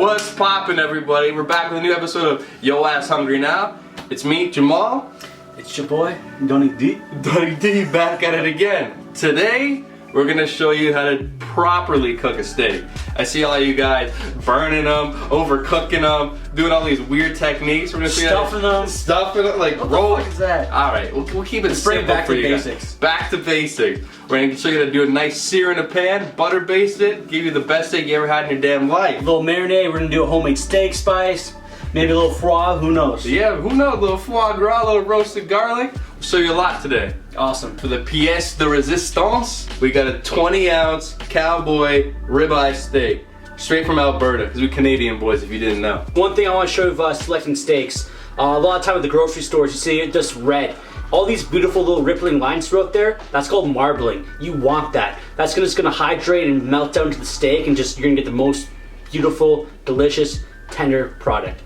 What's poppin', everybody? We're back with a new episode of Yo Ass Hungry Now. It's me, Jamal. It's your boy, Donny D. Donny D, back at it again. Today, we're gonna show you how to properly cook a steak. I see all you guys burning them, overcooking them, doing all these weird techniques. We're gonna see stuffing them, like what roll. the fuck is that? All right, we'll keep it Bring simple it back for to you basics. guys. Back to basics. We're gonna show you how to do a nice sear in a pan, butter baste it, give you the best steak you ever had in your damn life. A little marinade. We're gonna do a homemade steak spice. Maybe a little foie. Who knows? Yeah, who knows? A little foie gras, a little roasted garlic. We'll show you a lot today. Awesome. For the pièce de résistance, we got a 20-ounce Cowboy ribeye steak, straight from Alberta, because we're Canadian boys, if you didn't know. One thing I want to show you selecting steaks. A lot of time at the grocery stores, you see it just red. All these beautiful little rippling lines throughout there, that's called marbling. You want that. That's just gonna hydrate and melt down to the steak, and you're gonna get the most beautiful, delicious, tender product.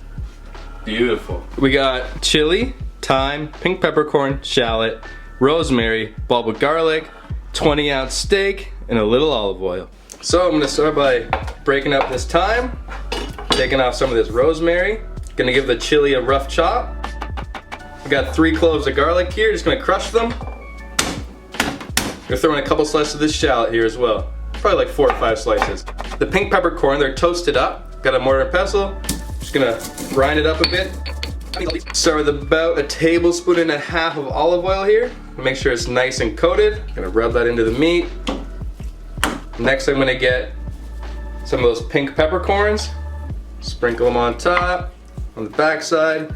Beautiful. We got chili, thyme, pink peppercorn, shallot, rosemary, bulb with garlic, 20-ounce steak, and a little olive oil. So I'm gonna start by breaking up this thyme, taking off some of this rosemary, gonna give the chili a rough chop. I got 3 cloves of garlic here, just gonna crush them. Gonna throw in a couple slices of this shallot here as well. Probably like 4 or 5 slices. The pink peppercorn, they're toasted up. Got a mortar and pestle. Just gonna grind it up a bit. Start with about 1.5 tablespoons of olive oil here. Make sure it's nice and coated. Gonna rub that into the meat. Next I'm gonna get some of those pink peppercorns. Sprinkle them on top, on the back side.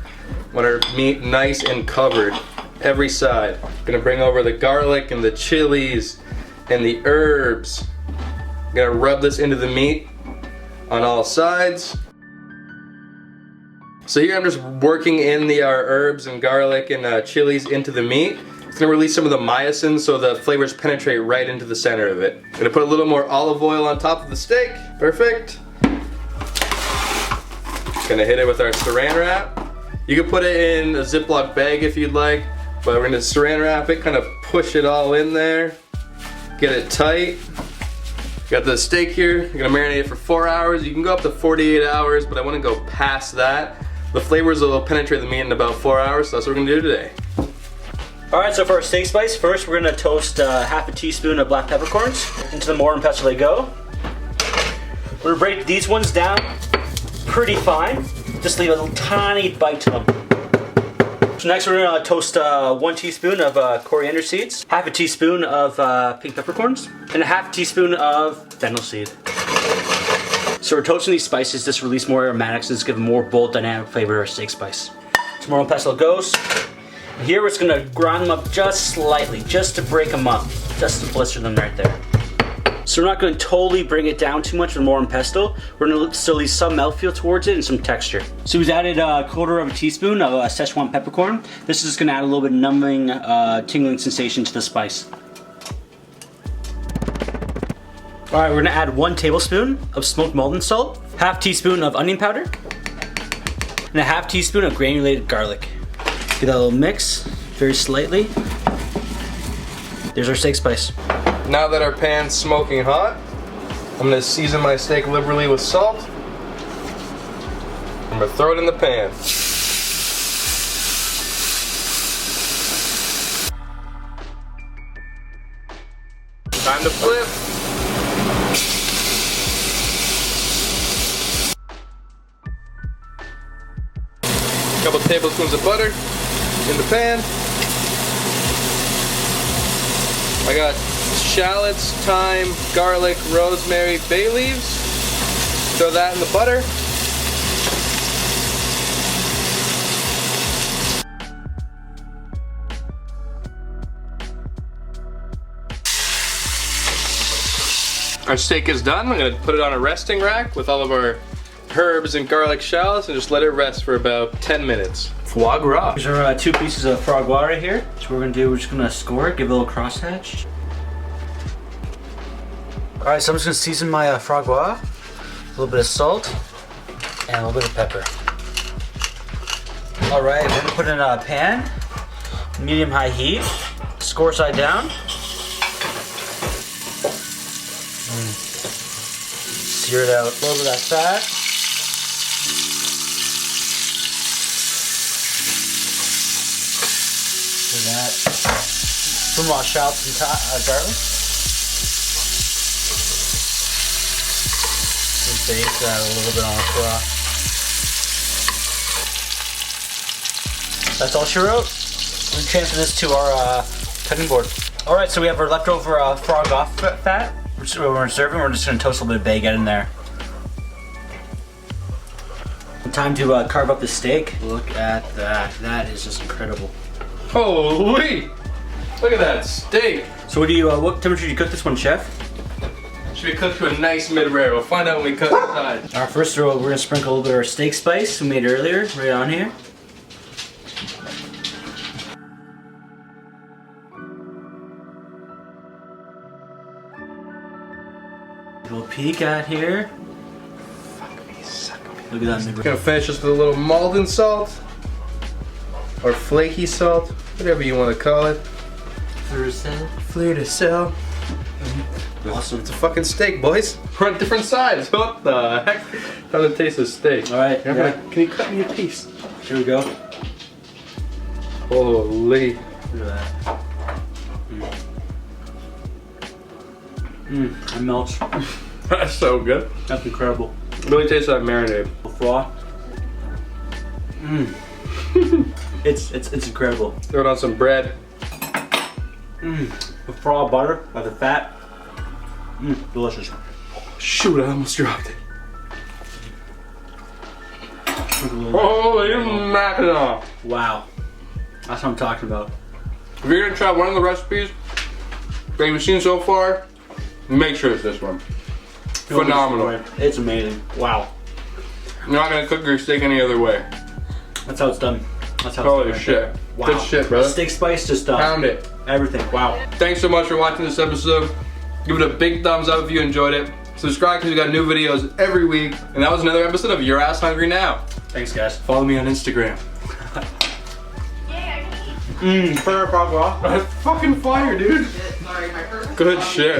Want our meat nice and covered, every side. Gonna bring over the garlic and the chilies and the herbs. Gonna rub this into the meat on all sides. So here I'm just working in our herbs and garlic and chilies into the meat. It's gonna release some of the myosin so the flavors penetrate right into the center of it. Gonna put a little more olive oil on top of the steak. Perfect. Gonna hit it with our saran wrap. You can put it in a Ziploc bag if you'd like, but we're gonna saran wrap it, kind of push it all in there. Get it tight. Got the steak here. You're gonna marinate it for 4 hours. You can go up to 48 hours, but I wanna go past that. The flavors will penetrate the meat in about 4 hours, so that's what we're gonna do today. Alright, so for our steak spice, first we're gonna toast 1/2 teaspoon of black peppercorns. Into the mortar and pestle they go. We're gonna break these ones down pretty fine. Just leave a little tiny bite to them. So next we're gonna toast 1 teaspoon of coriander seeds, 1/2 teaspoon of pink peppercorns, and 1/2 teaspoon of fennel seed. So we're toasting these spices just to release more aromatics and just give a more bold, dynamic flavor to our steak spice. So mortar and pestle goes. And here we're just gonna grind them up just slightly, just to break them up, just to blister them right there. So we're not gonna totally bring it down too much with mortar and pestle. We're gonna still leave some mouthfeel towards it and some texture. So we've added 1/4 teaspoon of Schezwan peppercorn. This is gonna add a little bit of numbing, tingling sensation to the spice. All right, we're gonna add 1 tablespoon of smoked Maldon salt, 1/2 teaspoon of onion powder, and 1/2 teaspoon of granulated garlic. Give that a little mix, very slightly. There's our steak spice. Now that our pan's smoking hot, I'm gonna season my steak liberally with salt. I'm gonna throw it in the pan. Time to flip. Couple tablespoons of butter in the pan. I got shallots, thyme, garlic, rosemary, bay leaves. Throw that in the butter. Our steak is done. I'm gonna put it on a resting rack with all of our herbs and garlic shallots and just let it rest for about 10 minutes. Foie gras. These are 2 pieces of foie gras right here. So what we're gonna do, we're just gonna score it, give it a little crosshatch. All right, so I'm just gonna season my foie gras. A little bit of salt and a little bit of pepper. All right, we're gonna put it in a pan, medium-high heat, score side down. Sear it out, a little bit of that fat. Look at that. Some raw shallots and garlic. Just base that a little bit on the raw. That's all she wrote. We'll transfer this to our cutting board. All right, so we have our leftover Foie Gras fat. We're serving. We're just gonna toast a little bit of baguette in there. Time to carve up the steak. Look at that. That is just incredible. Holy! Look at that steak. So what temperature do you cook this one, chef? Should be cooked to a nice mid-rare. We'll find out when we cut inside. Our first roll, we're gonna sprinkle a little bit of our steak spice we made earlier, right on here. Little peek at here. Look at that mid-rare. Gonna finish this with a little Maldon salt, or flaky salt, whatever you want to call it. Fleur de sel. Awesome. It's a fucking steak, boys. We're on different sides. What the heck? How does it taste of steak? All right. Yeah. Can you cut me a piece? Here we go. Holy. Look at that. It melts. That's so good. That's incredible. It really tastes like marinade. Foie. It's incredible. Throw it on some bread. The raw butter, by the fat. Delicious. Shoot, I almost dropped it. Holy mackerel. Wow. That's what I'm talking about. If you're gonna try one of the recipes that you've seen so far, make sure it's this one. Phenomenal. It's amazing. Wow. You're not gonna cook your steak any other way. That's how it's done. That's how Holy it's done. shit. Wow. Good shit, brother. Steak spice just Pound it. everything. Wow. Thanks so much for watching this episode. Give it a big thumbs up if you enjoyed it. Subscribe because we got new videos every week. And that was another episode of Your Ass Hungry Now. Thanks, guys. Follow me on Instagram. Foie Gras. That's fucking fire, dude. Sorry, my first. Good shit.